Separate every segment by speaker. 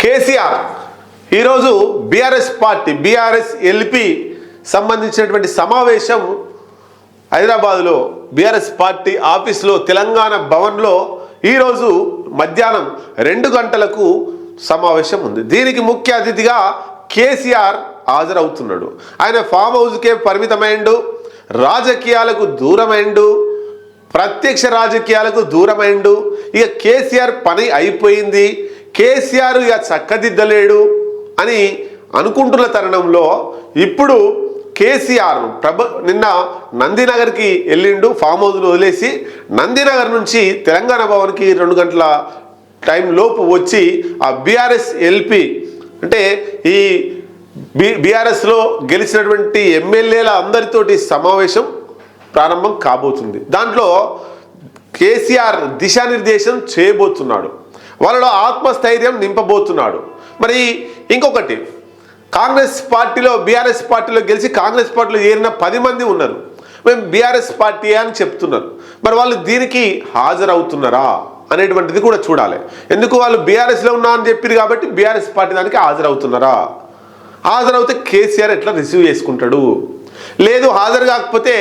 Speaker 1: కేసీఆర్ ఈరోజు BRS LP సంబంధించినటువంటి సమావేశం హైదరాబాద్లో బీఆర్ఎస్ పార్టీ ఆఫీస్లో తెలంగాణ భవన్లో ఈరోజు మధ్యాహ్నం 2 గంటలకు సమావేశం ఉంది. దీనికి ముఖ్య అతిథిగా కేసీఆర్ హాజరవుతున్నాడు. ఆయన ఫామ్ హౌస్కే పరిమితమైండు, రాజకీయాలకు దూరమైండు, ప్రత్యక్ష రాజకీయాలకు దూరమైండు. ఇక కేసీఆర్ పని అయిపోయింది, కేసీఆర్ ఇక చక్కదిద్దలేడు అని అనుకుంటున్న తరుణంలో ఇప్పుడు కేసీఆర్ నిన్న నందినగర్కి వెళ్ళిండు. ఫామ్ హౌస్ను వదిలేసి నందినగర్ నుంచి తెలంగాణ భవన్కి 2 గంటల టైం లోపు వచ్చి ఆ బీఆర్ఎస్ ఎల్పి అంటే ఈ బీఆర్ఎస్లో గెలిచినటువంటి ఎమ్మెల్యేల అందరితోటి సమావేశం ప్రారంభం కాబోతుంది. దాంట్లో కేసీఆర్ దిశానిర్దేశం చేయబోతున్నాడు, వాళ్ళలో ఆత్మస్థైర్యం నింపబోతున్నాడు. మరి ఇంకొకటి, కాంగ్రెస్ పార్టీలో బీఆర్ఎస్ పార్టీలో గెలిచి కాంగ్రెస్ పార్టీలో చేరిన 10 మంది ఉన్నారు, మేము బీఆర్ఎస్ పార్టీ అని చెప్తున్నారు. మరి వాళ్ళు దీనికి హాజరవుతున్నారా అనేటువంటిది కూడా చూడాలి. ఎందుకు వాళ్ళు బీఆర్ఎస్లో ఉన్నా అని చెప్పారు కాబట్టి బీఆర్ఎస్ పార్టీ దానికి హాజరవుతున్నారా? హాజరవుతే కేసీఆర్ ఎట్లా రిసీవ్ చేసుకుంటాడు? లేదు హాజరు కాకపోతే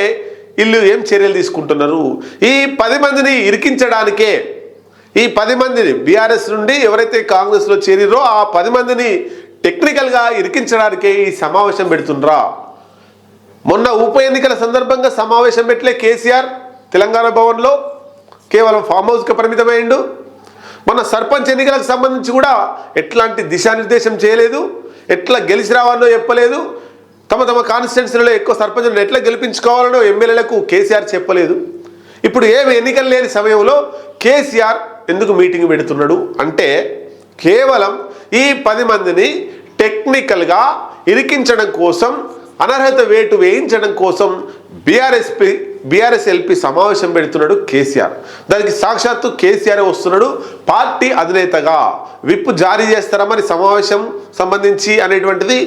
Speaker 1: వీళ్ళు ఏం చర్యలు తీసుకుంటున్నారు? ఈ 10 మందిని ఇరికించడానికే, ఈ 10 మందిని బీఆర్ఎస్ నుండి ఎవరైతే కాంగ్రెస్లో చేరిరో ఆ 10 మందిని టెక్నికల్గా ఇరికించడానికే ఈ సమావేశం పెడుతుండ్రా? మొన్న ఉప ఎన్నికల సందర్భంగా సమావేశం పెట్టలే కేసీఆర్ తెలంగాణ భవన్లో, కేవలం ఫామ్ హౌస్కి పరిమితమైండు. మొన్న సర్పంచ్ ఎన్నికలకు సంబంధించి కూడా ఎట్లాంటి దిశానిర్దేశం చేయలేదు, ఎట్లా గెలిచి రావాలో చెప్పలేదు, తమ తమ కాన్స్టిట్యున్సీలలో ఎక్కువ సర్పంచ్లను ఎట్లా గెలిపించుకోవాలనో ఎమ్మెల్యేలకు కేసీఆర్ చెప్పలేదు. ఇప్పుడు ఏమి ఎన్నికలు లేని సమయంలో కేసీఆర్ ఎందుకు మీటింగ్ పెడుతున్నాడు అంటే కేవలం ఈ 10 మందిని టెక్నికల్గా ఇరికించడం కోసం, అనర్హత వేటు వేయించడం కోసం బీఆర్ఎస్ ఎల్పి సమావేశం పెడుతున్నాడు కేసీఆర్. దానికి సాక్షాత్తు కేసీఆర్ వస్తున్నాడు పార్టీ అధినేతగా. విప్ జారీ చేస్తారా మరి సమావేశం సంబంధించి అనేటువంటిది?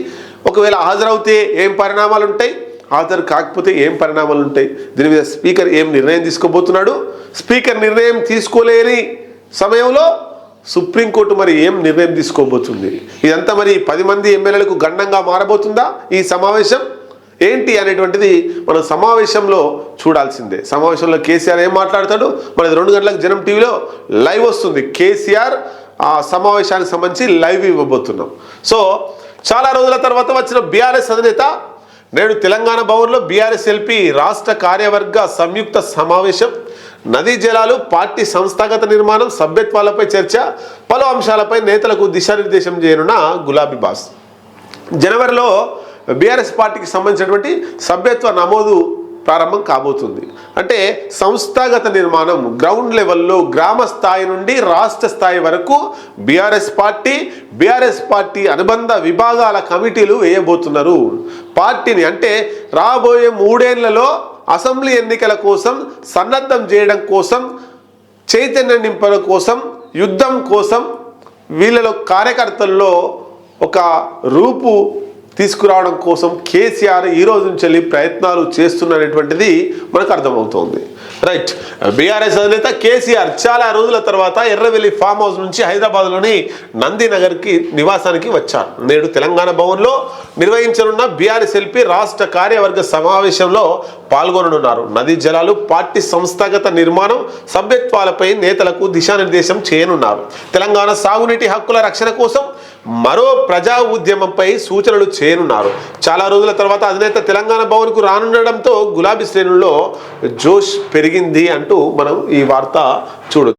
Speaker 1: ఒకవేళ హాజరవుతే ఏం పరిణామాలు ఉంటాయి, హాజరు కాకపోతే ఏం పరిణామాలు ఉంటాయి? దీని మీద స్పీకర్ ఏం నిర్ణయం తీసుకోబోతున్నాడు? స్పీకర్ నిర్ణయం తీసుకోలేని సమయంలో సుప్రీంకోర్టు మరి ఏం నిర్ణయం తీసుకోబోతుంది? ఇదంతా మరి 10 మంది ఎమ్మెల్యేలకు గండంగా మారబోతుందా ఈ సమావేశం ఏంటి అనేటువంటిది మనం సమావేశంలో చూడాల్సిందే. సమావేశంలో కేసీఆర్ ఏం మాట్లాడతాడు? మనది 2 గంటలకు జనం టీవీలో లైవ్ వస్తుంది. కేసీఆర్ ఆ సమావేశానికి సంబంధించి లైవ్ ఇవ్వబోతున్నాం. సో చాలా రోజుల తర్వాత వచ్చిన బీఆర్ఎస్ అధినేత నేడు తెలంగాణ భవన్లో బీఆర్ఎస్ ఎల్పి రాష్ట్ర కార్యవర్గ సంయుక్త సమావేశం, నదీ జలాలు, పార్టీ సంస్థాగత నిర్మాణం, సభ్యత్వాలపై చర్చ, పలు అంశాలపై నేతలకు దిశానిర్దేశం చేయనున్న గులాబీ బాస్. జనవరిలో బీఆర్ఎస్ పార్టీకి సంబంధించినటువంటి సభ్యత్వ నమోదు ప్రారంభం కాబోతుంది. అంటే సంస్థాగత నిర్మాణం గ్రౌండ్ లెవెల్లో గ్రామ స్థాయి నుండి రాష్ట్ర స్థాయి వరకు బీఆర్ఎస్ పార్టీ అనుబంధ విభాగాల కమిటీలు వేయబోతున్నారు. పార్టీని అంటే రాబోయే 3 ఏళ్లలో అసెంబ్లీ ఎన్నికల కోసం సన్నద్ధం చేయడం కోసం, చైతన్యం నింపడం కోసం, యుద్ధం కోసం వీళ్ళలో కార్యకర్తల్లో ఒక రూపు తీసుకురావడం కోసం కేసీఆర్ ఈ రోజు నుంచి వెళ్ళి ప్రయత్నాలు చేస్తున్నటువంటిది మనకు అర్థమవుతోంది. రైట్, బీఆర్ఎస్ అధినేత కేసీఆర్ చాలా రోజుల తర్వాత ఎర్రవెల్లి ఫామ్ హౌస్ నుంచి హైదరాబాద్లోని నందినగర్కి నివాసానికి వచ్చారు. నేడు తెలంగాణ భవన్లో నిర్వహించనున్న బీఆర్ఎస్ ఎల్పి రాష్ట్ర కార్యవర్గ సమావేశంలో పాల్గొననున్నారు. నదీ జలాలు, పార్టీ సంస్థాగత నిర్మాణం, సభ్యత్వాలపై నేతలకు దిశానిర్దేశం చేయనున్నారు. తెలంగాణ సాగునీటి హక్కుల రక్షణ కోసం మరో ప్రజా ఉద్యమంపై సూచనలు చేయనున్నారు. చాలా రోజుల తర్వాత అధినేత తెలంగాణ భవన్కు రానుండడంతో గులాబీ శ్రేణుల్లో జోష్ పెరిగింది అంటూ మనం ఈ వార్త చూడొచ్చు.